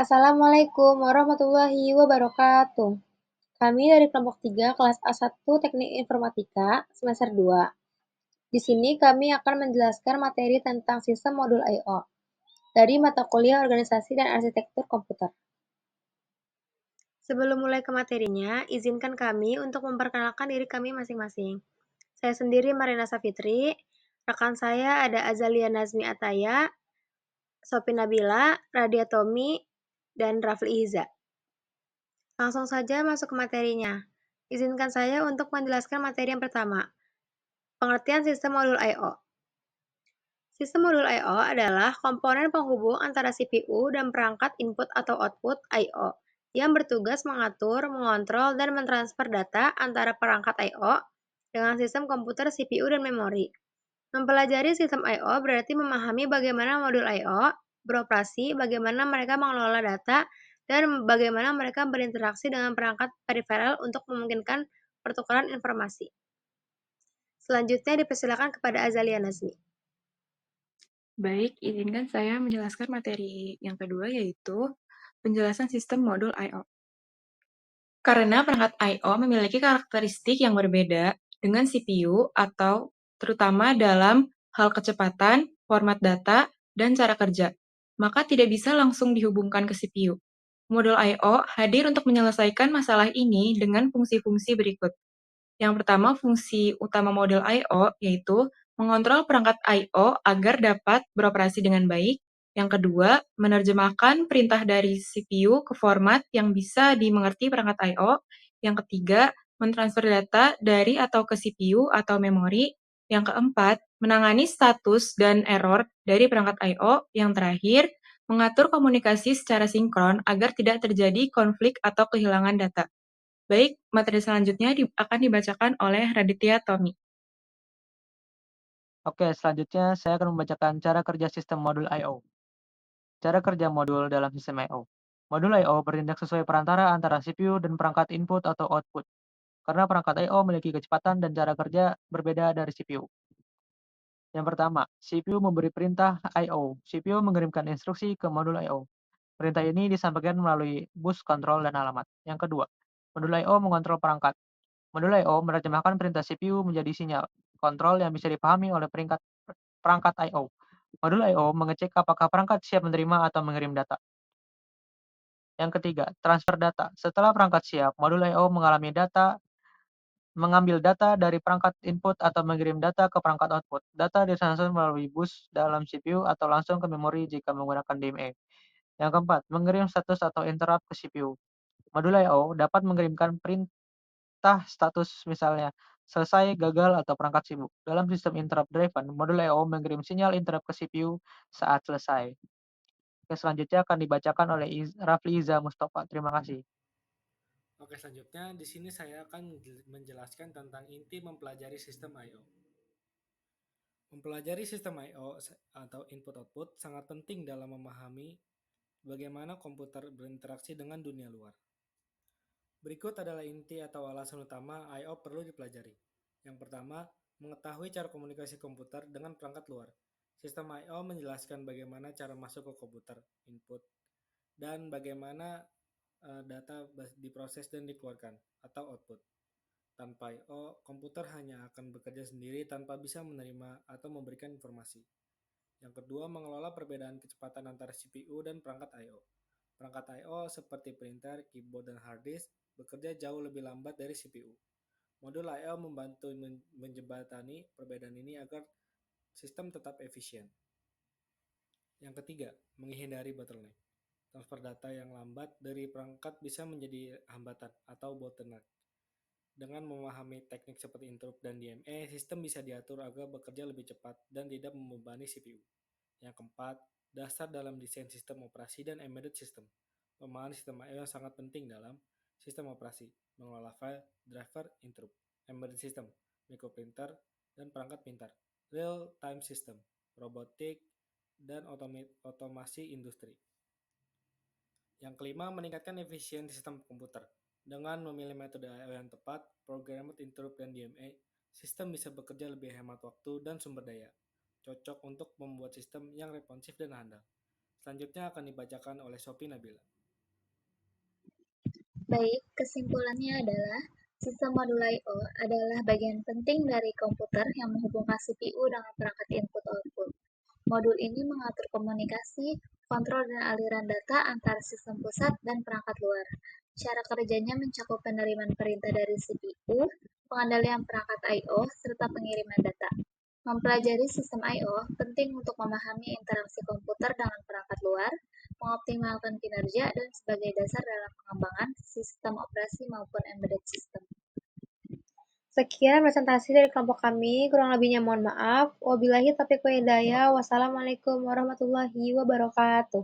Assalamualaikum warahmatullahi wabarakatuh. Kami dari kelompok 3 kelas A1 Teknik Informatika semester 2. Di sini kami akan menjelaskan materi tentang sistem modul I/O dari mata kuliah Organisasi dan Arsitektur Komputer. Sebelum mulai ke materinya, izinkan kami untuk memperkenalkan diri kami masing-masing. Saya sendiri Marina Safitri, rekan saya ada Azalia Nazmi Ataya, Sophie Nabila, Radia Tommy, dan Rafli Iza. Langsung saja masuk ke materinya. Izinkan saya untuk menjelaskan materi yang pertama, pengertian sistem modul I/O. Sistem modul I/O adalah komponen penghubung antara CPU dan perangkat input atau output I/O yang bertugas mengatur, mengontrol, dan mentransfer data antara perangkat I/O dengan sistem komputer CPU dan memori. Mempelajari sistem I/O berarti memahami bagaimana modul I/O beroperasi, bagaimana mereka mengelola data, dan bagaimana mereka berinteraksi dengan perangkat periferal untuk memungkinkan pertukaran informasi. Selanjutnya dipersilakan kepada Azalia Nazmi. Baik, izinkan saya menjelaskan materi yang kedua, yaitu penjelasan sistem modul I/O. Karena perangkat I/O memiliki karakteristik yang berbeda dengan CPU atau terutama dalam hal kecepatan, format data, dan cara kerja, maka tidak bisa langsung dihubungkan ke CPU. Modul I/O hadir untuk menyelesaikan masalah ini dengan fungsi-fungsi berikut. Yang pertama, fungsi utama modul I/O yaitu mengontrol perangkat I/O agar dapat beroperasi dengan baik. Yang kedua, menerjemahkan perintah dari CPU ke format yang bisa dimengerti perangkat I/O. Yang ketiga, mentransfer data dari atau ke CPU atau memori. Yang keempat, menangani status dan error dari perangkat I/O. Yang terakhir, mengatur komunikasi secara sinkron agar tidak terjadi konflik atau kehilangan data. Baik, materi selanjutnya akan dibacakan oleh Raditya Tommy. Oke, selanjutnya saya akan membacakan cara kerja sistem modul I/O. Cara kerja modul dalam sistem I/O. Modul I/O bertindak sesuai perantara antara CPU dan perangkat input atau output. Karena perangkat I/O memiliki kecepatan dan cara kerja berbeda dari CPU. Yang pertama, CPU memberi perintah I/O. CPU mengirimkan instruksi ke modul I/O. Perintah ini disampaikan melalui bus kontrol dan alamat. Yang kedua, modul I/O mengontrol perangkat. Modul I/O menerjemahkan perintah CPU menjadi sinyal kontrol yang bisa dipahami oleh perangkat I/O. Modul I/O mengecek apakah perangkat siap menerima atau mengirim data. Yang ketiga, transfer data. Setelah perangkat siap, modul I/O mengambil data dari perangkat input atau mengirim data ke perangkat output. Data ditransfer melalui bus dalam CPU atau langsung ke memori jika menggunakan DMA. Yang keempat, mengirim status atau interrupt ke CPU. Modul I/O dapat mengirimkan perintah status misalnya selesai, gagal, atau perangkat sibuk. Dalam sistem interrupt driven, modul I/O mengirim sinyal interrupt ke CPU saat selesai. Oke, selanjutnya akan dibacakan oleh Rafli Iza Mustafa. Terima kasih. Oke, selanjutnya di sini saya akan menjelaskan tentang inti mempelajari sistem I/O. Mempelajari sistem I/O atau input-output sangat penting dalam memahami bagaimana komputer berinteraksi dengan dunia luar. Berikut adalah inti atau alasan utama I/O perlu dipelajari. Yang pertama, mengetahui cara komunikasi komputer dengan perangkat luar. Sistem I/O menjelaskan bagaimana cara masuk ke komputer, input, dan bagaimana data diproses dan dikeluarkan, atau output. Tanpa I/O, komputer hanya akan bekerja sendiri tanpa bisa menerima atau memberikan informasi. Yang kedua, mengelola perbedaan kecepatan antara CPU dan perangkat I/O. Perangkat I/O seperti printer, keyboard, dan hard disk bekerja jauh lebih lambat dari CPU. Modul I/O membantu menjembatani perbedaan ini agar sistem tetap efisien. Yang ketiga, menghindari bottleneck. Transfer data yang lambat dari perangkat bisa menjadi hambatan atau bottleneck. Dengan memahami teknik seperti interrupt dan DMA, sistem bisa diatur agar bekerja lebih cepat dan tidak membebani CPU. Yang keempat, dasar dalam desain sistem operasi dan embedded system. Pemahaman sistem I/O yang sangat penting dalam sistem operasi, mengelola file, driver, interrupt, embedded system, microprinter, dan perangkat pintar, real-time system, robotik, dan otomasi industri. Yang kelima, meningkatkan efisiensi sistem komputer. Dengan memilih metode I/O yang tepat, programmed interrupt dan DMA, sistem bisa bekerja lebih hemat waktu dan sumber daya. Cocok untuk membuat sistem yang responsif dan handal. Selanjutnya akan dibacakan oleh Sophie Nabila. Baik, kesimpulannya adalah sistem modul I/O adalah bagian penting dari komputer yang menghubungkan CPU dengan perangkat input-output. Modul ini mengatur komunikasi, kontrol dan aliran data antara sistem pusat dan perangkat luar. Cara kerjanya mencakup penerimaan perintah dari CPU, pengendalian perangkat I/O, serta pengiriman data. Mempelajari sistem I/O penting untuk memahami interaksi komputer dengan perangkat luar, mengoptimalkan kinerja, dan sebagai dasar dalam pengembangan sistem operasi maupun embedded system. Sekian presentasi dari kelompok kami, kurang lebihnya mohon maaf. Wabillahi taufiq wa hidayah. Wassalamualaikum warahmatullahi wabarakatuh.